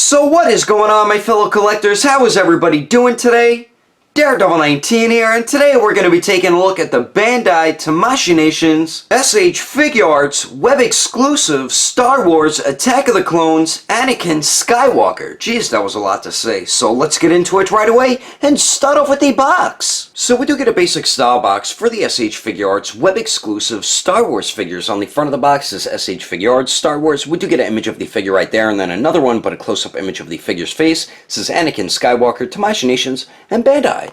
So what is going on, my fellow collectors? How is everybody doing today? Daredevil 19 here, and today we're going to be taking a look at the Bandai Tamashii Nations SH Figuarts web exclusive Star Wars Attack of the Clones Anakin Skywalker. Jeez, that was a lot to say, so let's get into it right away and start off with the box. So we do get a basic style box for the SH Figuarts web exclusive Star Wars figures. On the front of the box is SH Figuarts Star Wars. We do get an image of the figure right there, and then another one, but a close-up image of the figure's face. This is Anakin Skywalker, Tamashii Nations, and Bandai.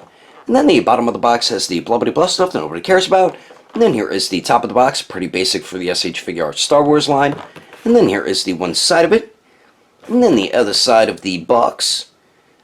And then the bottom of the box has the blah blah blah stuff that nobody cares about. And then here is the top of the box, pretty basic for the SH Figuarts Star Wars line. And then here is the one side of it. And then the other side of the box.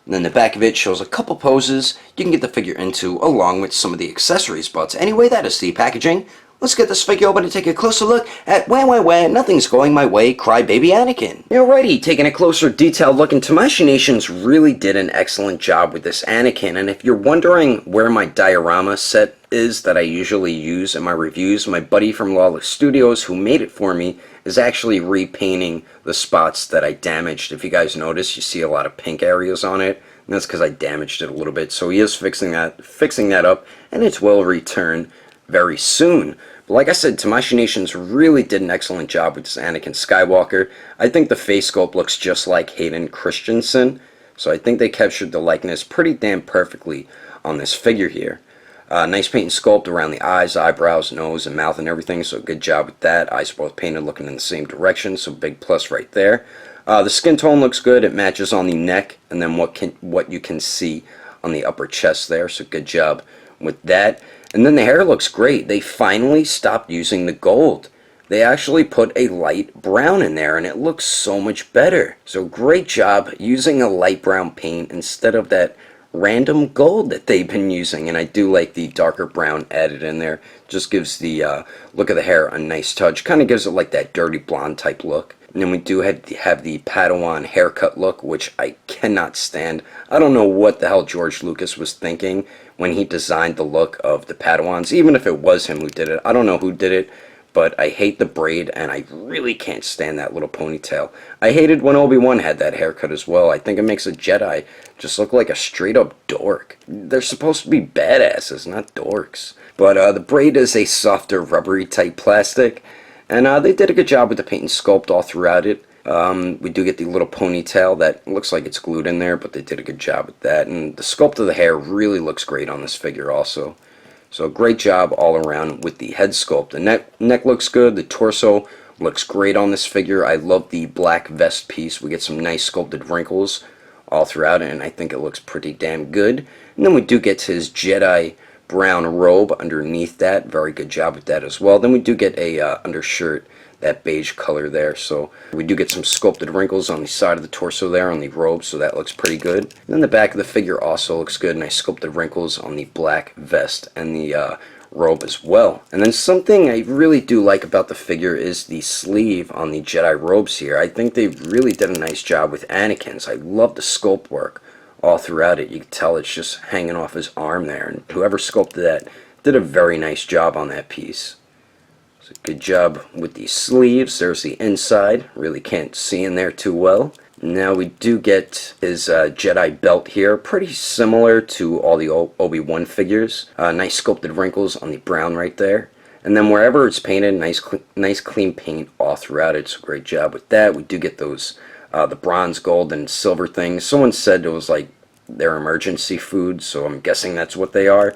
And then the back of it shows a couple poses you can get the figure into along with some of the accessories. But anyway, that is the packaging. Let's get this figure open and take a closer look at wah, nothing's going my way, crybaby Anakin. Alrighty, taking a closer detailed look, and Tamashii Nations really did an excellent job with this Anakin. And if you're wondering where my diorama set is that I usually use in my reviews, my buddy from Lawless Studios who made it for me is actually repainting the spots that I damaged. If you guys notice, you see a lot of pink areas on it, and that's because I damaged it a little bit. So he is fixing that up, and it will return very soon. But like I said, Tamashii Nations really did an excellent job with this Anakin Skywalker. I think the face sculpt looks just like Hayden Christensen, so I think they captured the likeness pretty damn perfectly on this figure here. Nice paint and sculpt around the eyes, eyebrows, nose, and mouth and everything, so good job with that. Eyes both painted looking in the same direction, so big plus right there. The skin tone looks good. It matches on the neck and then what you can see on the upper chest there, so good job with that. And then the hair looks great. They finally stopped using the gold. They actually put a light brown in there, and it looks so much better. So great job using a light brown paint instead of that random gold that they've been using. And I do like the darker brown added in there. Just gives the look of the hair a nice touch. Kind of gives it like that dirty blonde type look. And then we do have the Padawan haircut look, which I cannot stand. I don't know what the hell George Lucas was thinking when he designed the look of the Padawans, even if it was him who did it. I don't know who did it, but I hate the braid, and I really can't stand that little ponytail. I hated when Obi-Wan had that haircut as well. I think it makes a Jedi just look like a straight-up dork. They're supposed to be badasses, not dorks. But the braid is a softer, rubbery type plastic, and they did a good job with the paint and sculpt all throughout it. We do get the little ponytail that looks like it's glued in there, but they did a good job with that. And the sculpt of the hair really looks great on this figure also. So great job all around with the head sculpt. The neck looks good. The torso looks great on this figure. I love the black vest piece. We get some nice sculpted wrinkles all throughout it, and I think it looks pretty damn good. And then we do get his Jedi brown robe underneath that. Very good job with that as well. Then we do get a undershirt, that beige color there, so we do get some sculpted wrinkles on the side of the torso there on the robe, so that looks pretty good. And then the back of the figure also looks good. Nice sculpted wrinkles on the black vest and the robe as well. And then something I really do like about the figure is the sleeve on the Jedi robes here. I think they really did a nice job with Anakin's. I love the sculpt work all throughout it. You can tell it's just hanging off his arm there, and whoever sculpted that did a very nice job on that piece. So good job with the sleeves. There's the inside. Really can't see in there too well. Now we do get his Jedi Belt here. Pretty similar to all the Obi-Wan figures. Nice sculpted wrinkles on the brown right there. And then wherever it's painted, nice clean paint all throughout it. So great job with that. We do get those the bronze, gold, and silver things. Someone said it was like their emergency food, so I'm guessing that's what they are.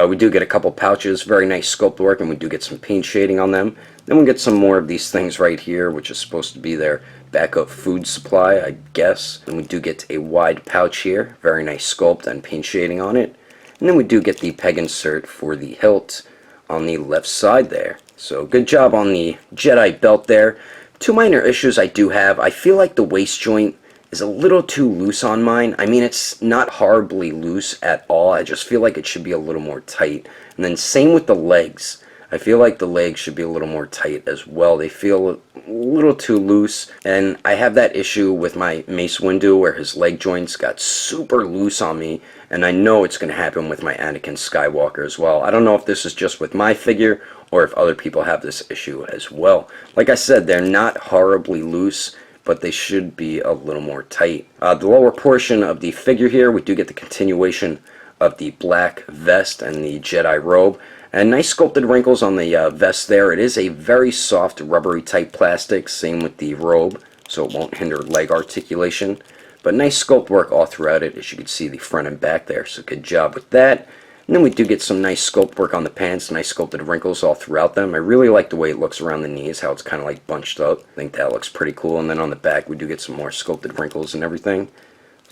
We do get a couple pouches, very nice sculpt work, and we do get some paint shading on them. Then we get some more of these things right here, which is supposed to be their backup food supply, I guess. And we do get a wide pouch here, very nice sculpt and paint shading on it. And then we do get the peg insert for the hilt on the left side there. So good job on the Jedi Belt there. Two minor issues I do have. I feel like the waist joint is a little too loose on mine. I mean, it's not horribly loose at all. I just feel like it should be a little more tight. And then same with the legs. I feel like the legs should be a little more tight as well. They feel a little too loose. And I have that issue with my Mace Windu where his leg joints got super loose on me. And I know it's going to happen with my Anakin Skywalker as well. I don't know if this is just with my figure or if other people have this issue as well. Like I said, they're not horribly loose, but they should be a little more tight. The lower portion of the figure here, we do get the continuation of the black vest and the Jedi robe. And nice sculpted wrinkles on the vest there. It is a very soft, rubbery type plastic, same with the robe, so it won't hinder leg articulation. But nice sculpt work all throughout it, as you can see the front and back there, so good job with that. And then we do get some nice sculpt work on the pants, nice sculpted wrinkles all throughout them. I really like the way it looks around the knees, how it's kind of like bunched up. I think that looks pretty cool. And then on the back we do get some more sculpted wrinkles and everything.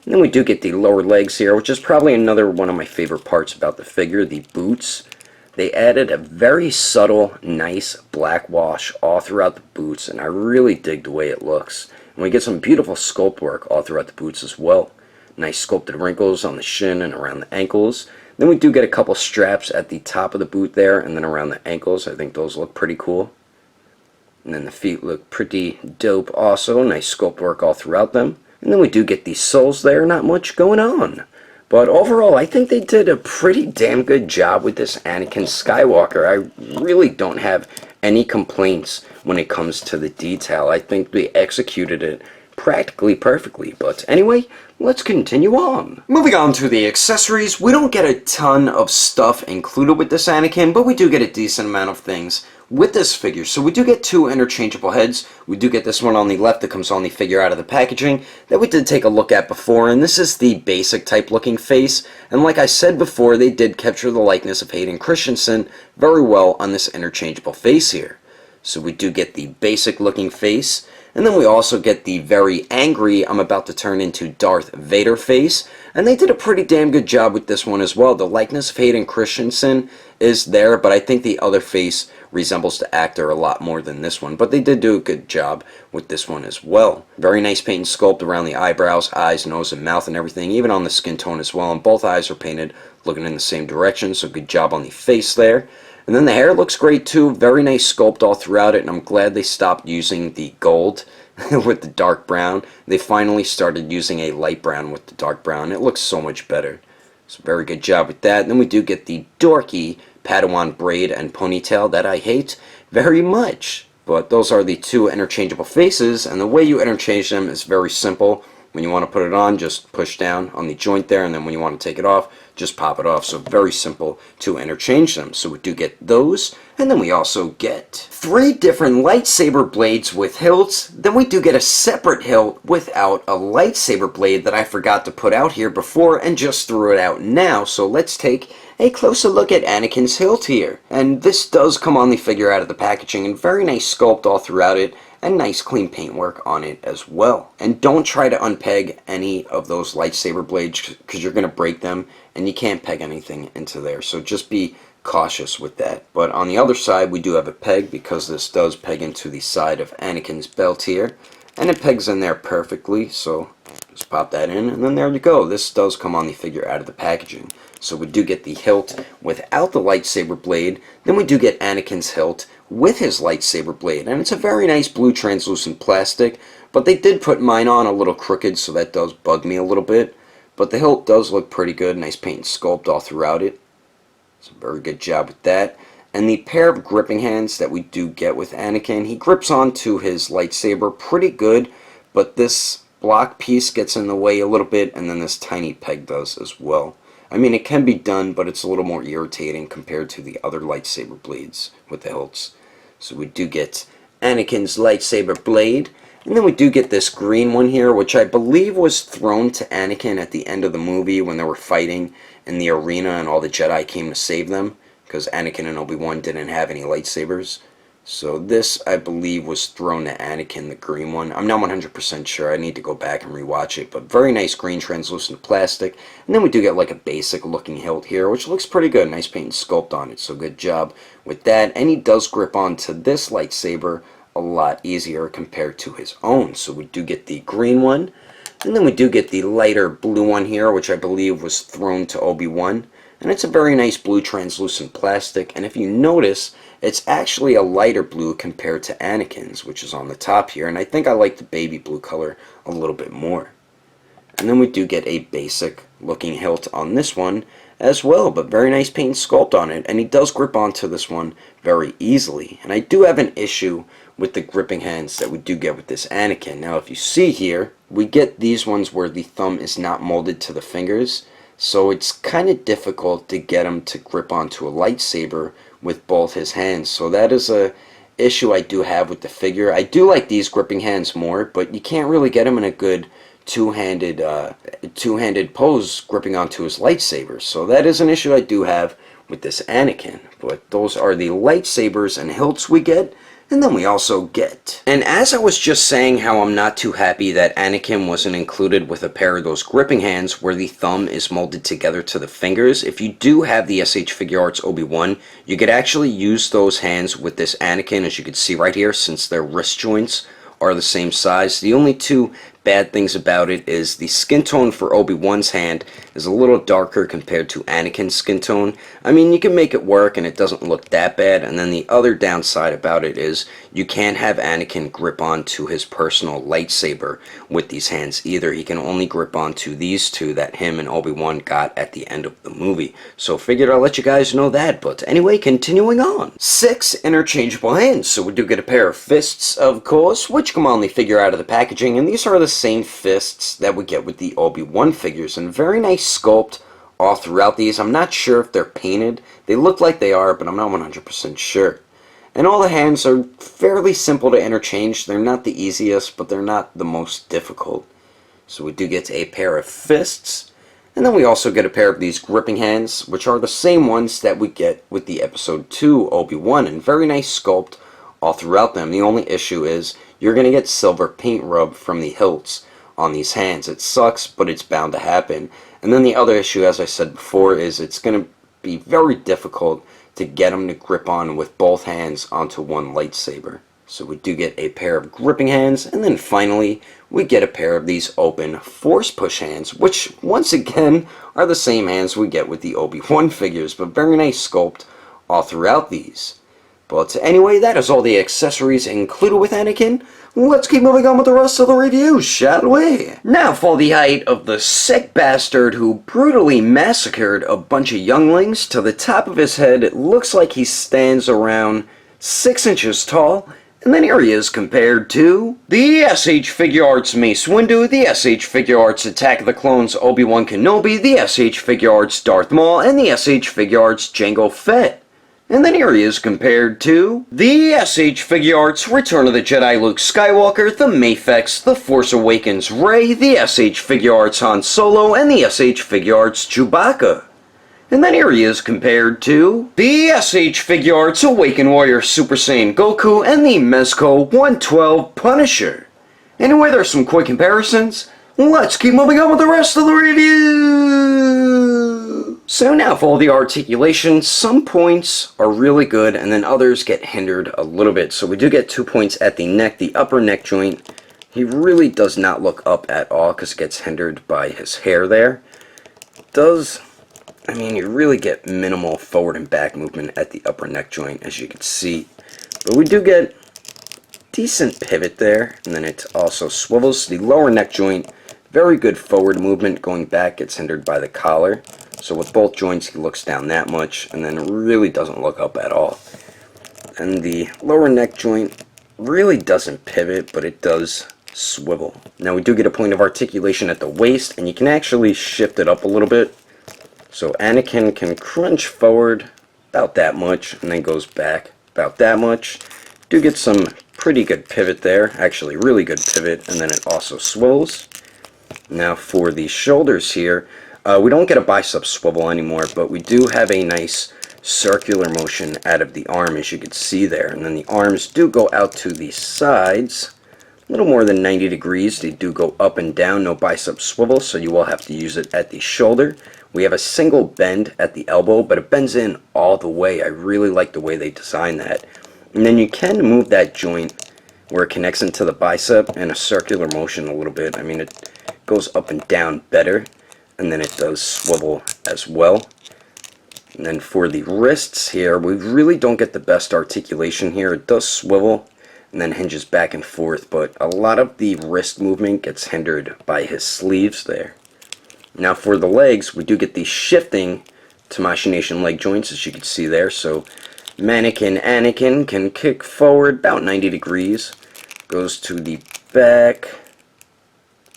And then we do get the lower legs here, which is probably another one of my favorite parts about the figure, the boots. They added a very subtle, nice black wash all throughout the boots, and I really dig the way it looks. And we get some beautiful sculpt work all throughout the boots as well. Nice sculpted wrinkles on the shin and around the ankles. Then we do get a couple straps at the top of the boot there, and then around the ankles. I think those look pretty cool. And then the feet look pretty dope also. Nice sculpt work all throughout them. And then we do get the soles there, not much going on. But overall, I think they did a pretty damn good job with this Anakin Skywalker. I really don't have any complaints when it comes to the detail. I think they executed it practically perfectly. But anyway, let's continue on. Moving on to the accessories, we don't get a ton of stuff included with this Anakin, but we do get a decent amount of things with this figure. So we do get two interchangeable heads. We do get this one on the left that comes on the figure out of the packaging that we did take a look at before, and this is the basic type looking face. And like I said before, they did capture the likeness of Hayden Christensen very well on this interchangeable face here. So we do get the basic looking face, and then we also get the very angry, I'm about to turn into Darth Vader face, and they did a pretty damn good job with this one as well. The likeness of Hayden Christensen is there, but I think the other face resembles the actor a lot more than this one, but they did do a good job with this one as well. Very nice paint and sculpt around the eyebrows, eyes, nose, and mouth and everything, even on the skin tone as well, and both eyes are painted looking in the same direction, so good job on the face there. And then the hair looks great too, very nice sculpt all throughout it, and I'm glad they stopped using the gold with the dark brown. They finally started using a light brown with the dark brown. It looks so much better. So very good job with that. And then we do get the dorky Padawan braid and ponytail that I hate very much. But those are the two interchangeable faces, and the way you interchange them is very simple. When you want to put it on, just push down on the joint there, and then when you want to take it off, just pop it off. So very simple to interchange them. So we do get those, and then we also get 3 different lightsaber blades with hilts. Then we do get a separate hilt without a lightsaber blade that I forgot to put out here before and just threw it out now. So let's take a closer look at Anakin's hilt here. And this does come on the figure out of the packaging, and very nice sculpt all throughout it, and nice clean paintwork on it as well. And don't try to unpeg any of those lightsaber blades because you're going to break them, and you can't peg anything into there. So just be cautious with that. But on the other side, we do have a peg because this does peg into the side of Anakin's belt here, and it pegs in there perfectly. So just pop that in, and then there you go. This does come on the figure out of the packaging. So we do get the hilt without the lightsaber blade. Then we do get Anakin's hilt with his lightsaber blade, and it's a very nice blue translucent plastic, but they did put mine on a little crooked, so that does bug me a little bit. But the hilt does look pretty good, nice paint and sculpt all throughout it. It's a very good job with that. And the pair of gripping hands that we do get with Anakin, he grips onto his lightsaber pretty good, but this block piece gets in the way a little bit, and then this tiny peg does as well. I mean, it can be done, but it's a little more irritating compared to the other lightsaber blades with the hilts. So we do get Anakin's lightsaber blade, and then we do get this green one here, which I believe was thrown to Anakin at the end of the movie when they were fighting in the arena and all the Jedi came to save them, because Anakin and Obi-Wan didn't have any lightsabers. So this, I believe, was thrown to Anakin, the green one. I'm not 100% sure. I need to go back and rewatch it. But very nice green translucent plastic. And then we do get like a basic looking hilt here, which looks pretty good. Nice paint and sculpt on it. So good job with that. And he does grip onto this lightsaber a lot easier compared to his own. So we do get the green one. And then we do get the lighter blue one here, which I believe was thrown to Obi-Wan. And it's a very nice blue translucent plastic. And if you notice, it's actually a lighter blue compared to Anakin's, which is on the top here. And I think I like the baby blue color a little bit more. And then we do get a basic looking hilt on this one. as well, but very nice paint and sculpt on it, and he does grip onto this one very easily. And I do have an issue with the gripping hands that we do get with this Anakin. Now if you see here, we get these ones where the thumb is not molded to the fingers, so it's kind of difficult to get him to grip onto a lightsaber with both his hands. So that is a issue I do have with the figure. I do like these gripping hands more, but you can't really get him in a good two-handed pose gripping onto his lightsaber. So that is an issue I do have with this Anakin. But those are the lightsabers and hilts we get. And then we also get. And as I was just saying how I'm not too happy that Anakin wasn't included with a pair of those gripping hands where the thumb is molded together to the fingers, if you do have the SH Figuarts Obi-Wan, you could actually use those hands with this Anakin, as you can see right here, since their wrist joints are the same size. The only two bad things about it is the skin tone for Obi-Wan's hand is a little darker compared to Anakin's skin tone. I mean, you can make it work and it doesn't look that bad. And then the other downside about it is you can't have Anakin grip onto his personal lightsaber with these hands either. He can only grip onto these two that him and Obi-Wan got at the end of the movie. So figured I'll let you guys know that. But anyway, continuing on. 6 interchangeable hands. So we do get a pair of fists, of course, which come on the figure out of the packaging. And these are the same fists that we get with the Obi-Wan figures, and very nice sculpt all throughout these. I'm not sure if they're painted. They look like they are, but I'm not 100% sure. And all the hands are fairly simple to interchange. They're not the easiest, but they're not the most difficult. So we do get a pair of fists, and then we also get a pair of these gripping hands, which are the same ones that we get with the Episode 2 Obi-Wan, and very nice sculpt all throughout them. The only issue is you're going to get silver paint rub from the hilts on these hands. It sucks, but it's bound to happen. And then the other issue, as I said before, is it's going to be very difficult to get them to grip on with both hands onto one lightsaber. So we do get a pair of gripping hands, and then finally we get a pair of these open force push hands, which once again are the same hands we get with the Obi-Wan figures, but very nice sculpt all throughout these. But anyway, that is all the accessories included with Anakin. Let's keep moving on with the rest of the review, shall we? Now for the height of the sick bastard who brutally massacred a bunch of younglings. To the top of his head, it looks like he stands around 6 inches tall. And then here he is compared to the SH Figuarts Mace Windu, the SH Figuarts Attack of the Clones Obi-Wan Kenobi, the SH Figuarts Darth Maul, and the SH Figuarts Jango Fett. And then here he is compared to the SH Figuarts Return of the Jedi Luke Skywalker, the Mafex, the Force Awakens Rey, the SH Figuarts Han Solo, and the SH Figuarts Chewbacca. And then here he is compared to the SH Figuarts Awakened Warrior Super Saiyan Goku and the Mezco 112 Punisher. Anyway, there's some quick comparisons. Let's keep moving on with the rest of the review. So now for all the articulation, some points are really good and then others get hindered a little bit. So we do get 2 points at the neck, the upper neck joint. He really does not look up at all because it gets hindered by his hair there. You really get minimal forward and back movement at the upper neck joint, as you can see. But we do get decent pivot there, and then it also swivels. The lower neck joint, very good forward movement. Going back gets hindered by the collar. So with both joints, he looks down that much, and then really doesn't look up at all. And the lower neck joint really doesn't pivot, but it does swivel. Now we do get a point of articulation at the waist, and you can actually shift it up a little bit. So Anakin can crunch forward about that much, and then goes back about that much. Do get some pretty good pivot there, actually really good pivot, and then it also swivels. Now for the shoulders here, we don't get a bicep swivel anymore, but we do have a nice circular motion out of the arm, as you can see there. And then the arms do go out to the sides, a little more than 90 degrees. They do go up and down, no bicep swivel, so you will have to use it at the shoulder. We have a single bend at the elbow, but it bends in all the way. I really like the way they designed that. And then you can move that joint where it connects into the bicep in a circular motion a little bit. It goes up and down better, and then it does swivel as well. And then for the wrists here, we really don't get the best articulation here. It does swivel and then hinges back and forth, but a lot of the wrist movement gets hindered by his sleeves there. Now for the legs, we do get the shifting Tamashii Nation leg joints, as you can see there. So Mannequin Anakin can kick forward about 90 degrees, goes to the back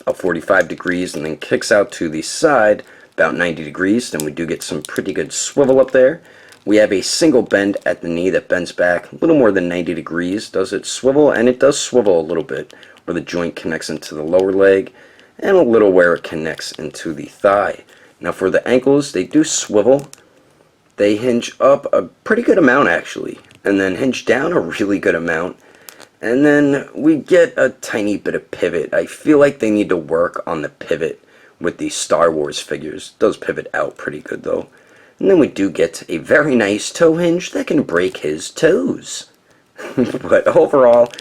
about 45 degrees, and then kicks out to the side about 90 degrees. Then we do get some pretty good swivel up there. We have a single bend at the knee that bends back a little more than 90 degrees. Does it swivel? And it does swivel a little bit, where the joint connects into the lower leg, and a little where it connects into the thigh. Now for the ankles, they do swivel. They hinge up a pretty good amount actually, and then hinge down a really good amount. And then we get a tiny bit of pivot. I feel like they need to work on the pivot with these Star Wars figures. It does pivot out pretty good though. And then we do get a very nice toe hinge that can break his toes. But overall,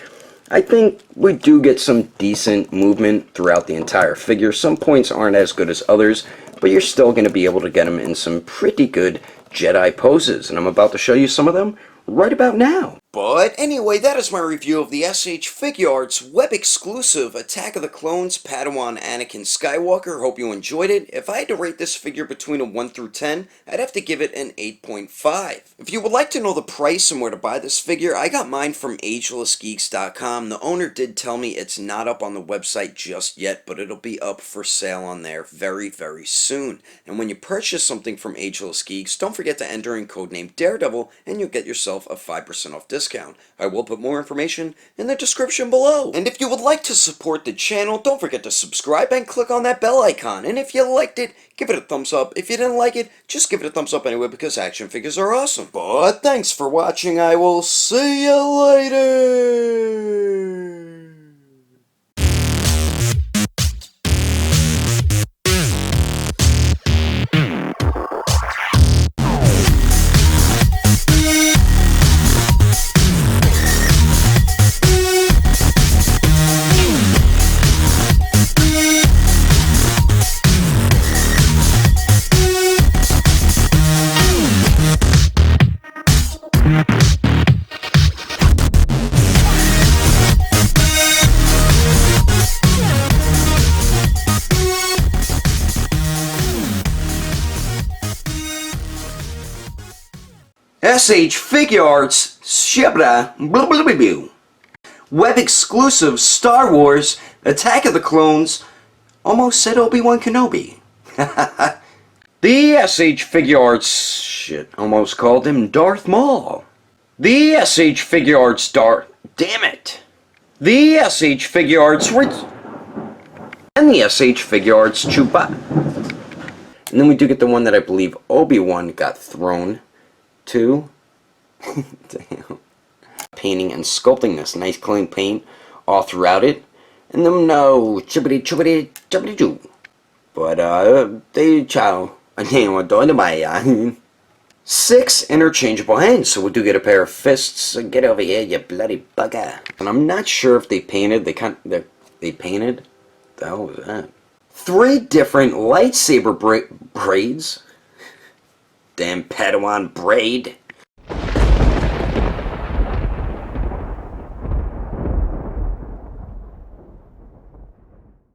I think we do get some decent movement throughout the entire figure. Some points aren't as good as others, but you're still going to be able to get them in some pretty good Jedi poses, and I'm about to show you some of them right about now. But anyway, that is my review of the SH Figuarts web exclusive Attack of the Clones Padawan Anakin Skywalker. Hope you enjoyed it. If I had to rate this figure between a 1 through 10, I'd have to give it an 8.5. If you would like to know the price and where to buy this figure, I got mine from Agelessgeeks.com. The owner did tell me it's not up on the website just yet, but it'll be up for sale on there very, very soon. And when you purchase something from Ageless Geeks, don't forget to enter in codename Daredevil, and you'll get yourself a 5% off discount. I will put more information in the description below. And if you would like to support the channel, don't forget to subscribe and click on that bell icon. And if you liked it, give it a thumbs up. If you didn't like it, just give it a thumbs up anyway, because action figures are awesome. But thanks for watching. I will see you later. SH Figuarts Saber web exclusive Star Wars Attack of the Clones. Almost said Obi-Wan Kenobi. The SH Figuarts, shit, almost called him Darth Maul. The SH Figuarts damn it. The SH Figuarts and the SH Figuarts Chupa. And then we do get the one that I believe Obi-Wan got thrown to. Damn. Painting and sculpting this nice clean paint all throughout it, and then no chibbity chibbity chibbity choo. But they chow. 6 interchangeable hands, so we do get a pair of fists. Get over here, you bloody bugger. And I'm not sure if they painted. They painted. The hell was that? 3 different lightsaber braids. Damn Padawan braid.